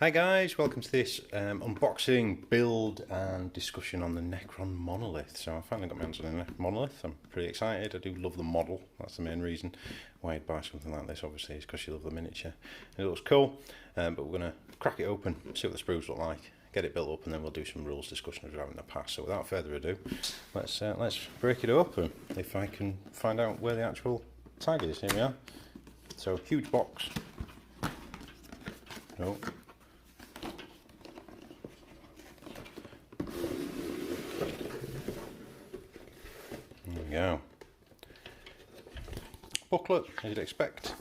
Hi guys, welcome to this unboxing, build and discussion on the Necron Monolith. So I finally got my hands on the Necron Monolith. I'm pretty excited. I do love the model. That's the main reason why I'd buy something like this, obviously, is because you love the miniature. It looks cool, but we're going to crack it open, see what the sprues look like, get it built up, and then we'll do some rules discussion as we have in the past. So without further ado, let's break it open. If I can find out where the actual tag is. Here we are. So huge box. Oh. Go. Booklet, as you'd expect,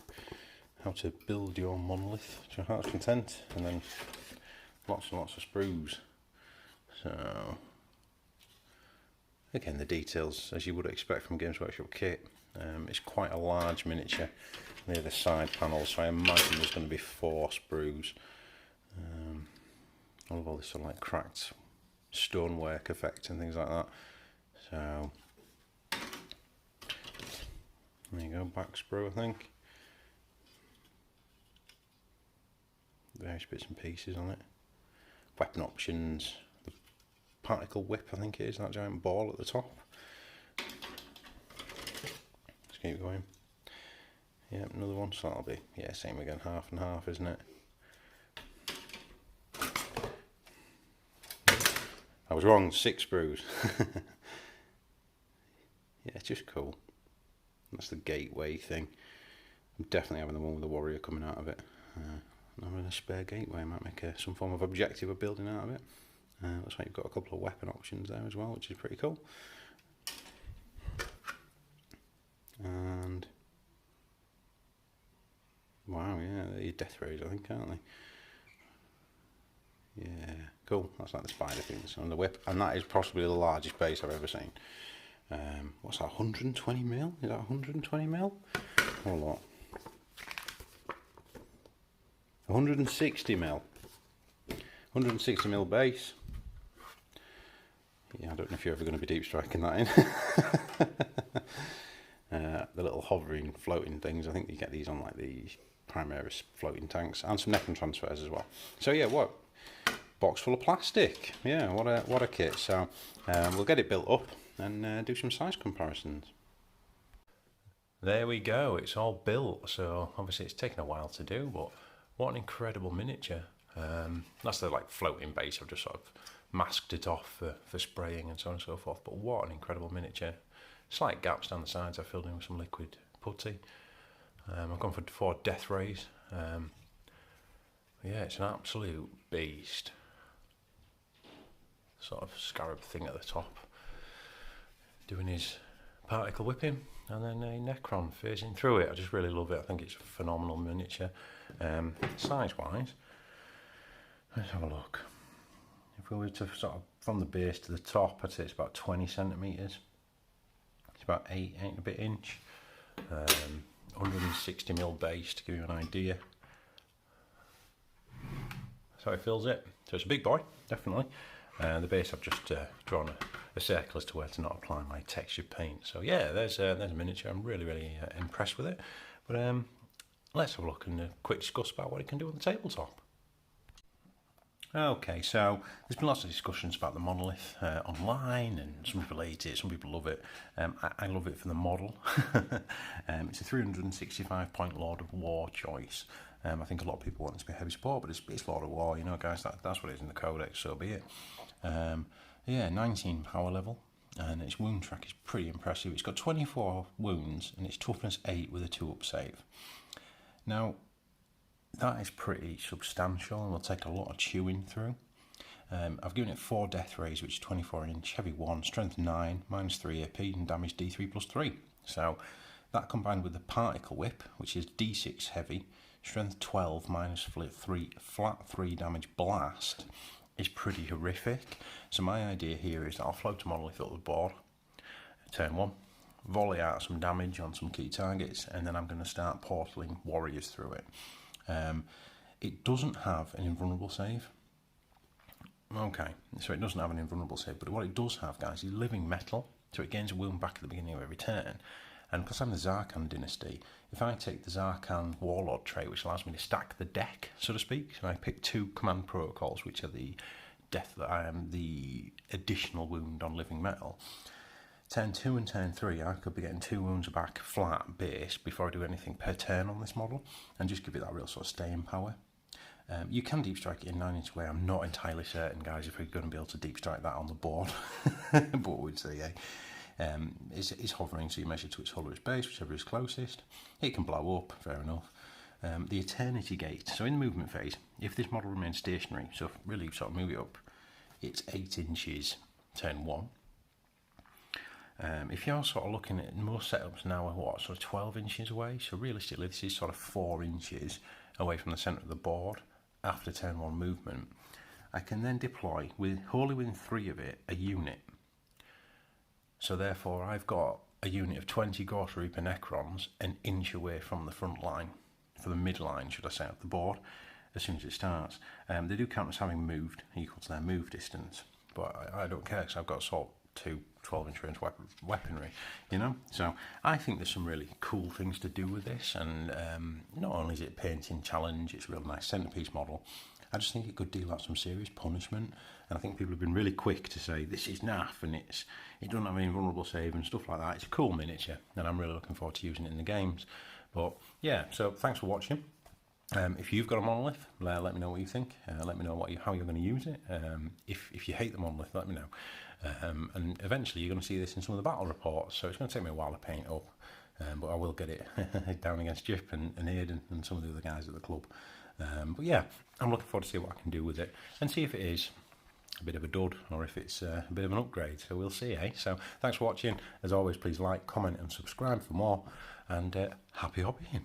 how to build your monolith to your heart's content, and then lots and lots of sprues. So again, the details as you would expect from Games Workshop kit. It's quite a large miniature near the side panels, so I imagine there's going to be 4 sprues. All this sort of like cracked stonework effect and things like that. So there you go, back sprue, I think. Various bits and pieces on it. Weapon options. The particle whip, I think it is, that giant ball at the top. Let's keep going. Yep, another one, so that'll be, yeah, same again, half and half, isn't it? I was wrong, 6 sprues. Yeah, it's just cool. That's the gateway thing. I'm definitely having the one with the warrior coming out of it. Having a spare gateway, I might make some form of objective of building out of it. Looks like you've got a couple of weapon options there as well, which is pretty cool. And wow, yeah, they're your death rays, I think, aren't they? Yeah, cool. That's like the spider things on the whip, and that is possibly the largest base I've ever seen. What's that, 120 mil? Is that 120 mil? Or what? 160 mil. 160 mil base. Yeah, I don't know if you're ever going to be deep striking that in. The little hovering, floating things. I think you get these on like the Primaris floating tanks, and some Necron transfers as well. So yeah, what? Box full of plastic. Yeah, what a kit. So we'll get it built up and do some size comparisons. There we go, it's all built. So obviously it's taken a while to do, but what an incredible miniature. That's the like floating base. I've just sort of masked it off for spraying and so on and so forth, but what an incredible miniature. Slight gaps down the sides I filled in with some liquid putty. I've gone for 4 death rays. Yeah, it's an absolute beast. Sort of scarab thing at the top, doing his particle whipping, and then a Necron phasing through it. I just really love it. I think it's a phenomenal miniature. Size wise, let's have a look. If we were to sort of from the base to the top, I'd say it's about 20 centimetres. It's about 8 and a bit inch. 160 mil base to give you an idea. That's how it fills it. So it's a big boy, definitely. The base I've just drawn a circle as to where to not apply my textured paint. So yeah, there's a miniature. I'm really impressed with it. But let's have a look and quick discuss about what it can do on the tabletop. Okay, so there's been lots of discussions about the monolith online, and some people hate it, some people love it. I love it for the model. It's a 365 point Lord of War choice. I think a lot of people want it to be heavy support, but it's Lord of War, you know, guys, that's what it is in the codex, so be it. Yeah, 19 power level, and its wound track is pretty impressive. It's got 24 wounds, and it's toughness 8 with a 2-up save. Now, that is pretty substantial, and will take a lot of chewing through. I've given it 4 death rays, which is 24 inch, heavy 1, strength 9, -3 AP, and damage D3 plus 3. So that combined with the particle whip, which is D6 heavy, strength 12, -3, flat 3 damage blast, is pretty horrific. So my idea here is that I'll float a monolith up the board, turn 1, volley out some damage on some key targets, and then I'm going to start portaling warriors through it. It doesn't have an invulnerable save. Okay, so it doesn't have an invulnerable save, but what it does have, guys, is living metal, so it gains a wound back at the beginning of every turn. And because I'm the Zarkhan dynasty, if I take the Zarkhan Warlord trait, which allows me to stack the deck, so to speak, so I pick 2 command protocols, which are the death that I am the additional wound on living metal. Turn 2 and turn 3, I could be getting 2 wounds back flat base before I do anything per turn on this model, and just give it that real sort of staying power. You can deep strike it in 9-inch away. I'm not entirely certain, guys, if we're going to be able to deep strike that on the board, but we'd say, it's hovering, so you measure to its hull or its base, whichever is closest. It can blow up, fair enough. The Eternity Gate. So in the movement phase, if this model remains stationary, so really sort of move it up, it's 8 inches turn 1. If you're sort of looking at most setups now are what, sort of 12 inches away, so realistically this is sort of 4 inches away from the centre of the board after turn 1 movement. I can then deploy, wholly within 3 of it, a unit. So therefore I've got a unit of 20 Ghost Reaper Necrons an inch away from the front line, for the midline, should I say, of the board, as soon as it starts. They do count as having moved, equal to their move distance, but I don't care, because I've got sort of 2 12-inch range weaponry, you know. So I think there's some really cool things to do with this, and not only is it a painting challenge, it's a real nice centerpiece model. I just think it could deal out some serious punishment, and I think people have been really quick to say this is naff and it doesn't have any invulnerable save and stuff like that. It's a cool miniature, and I'm really looking forward to using it in the games. But yeah, so thanks for watching. If you've got a monolith, let me know what you think. Let me know how you're going to use it. If you hate the monolith, let me know. And eventually you're going to see this in some of the battle reports, so it's going to take me a while to paint up, but I will get it down against Jip and Aidan and some of the other guys at the club. But yeah, I'm looking forward to see what I can do with it and see if it is a bit of a dud or if it's a bit of an upgrade, so we'll see, eh? So thanks for watching. As always, please like, comment and subscribe for more, and happy hobbying.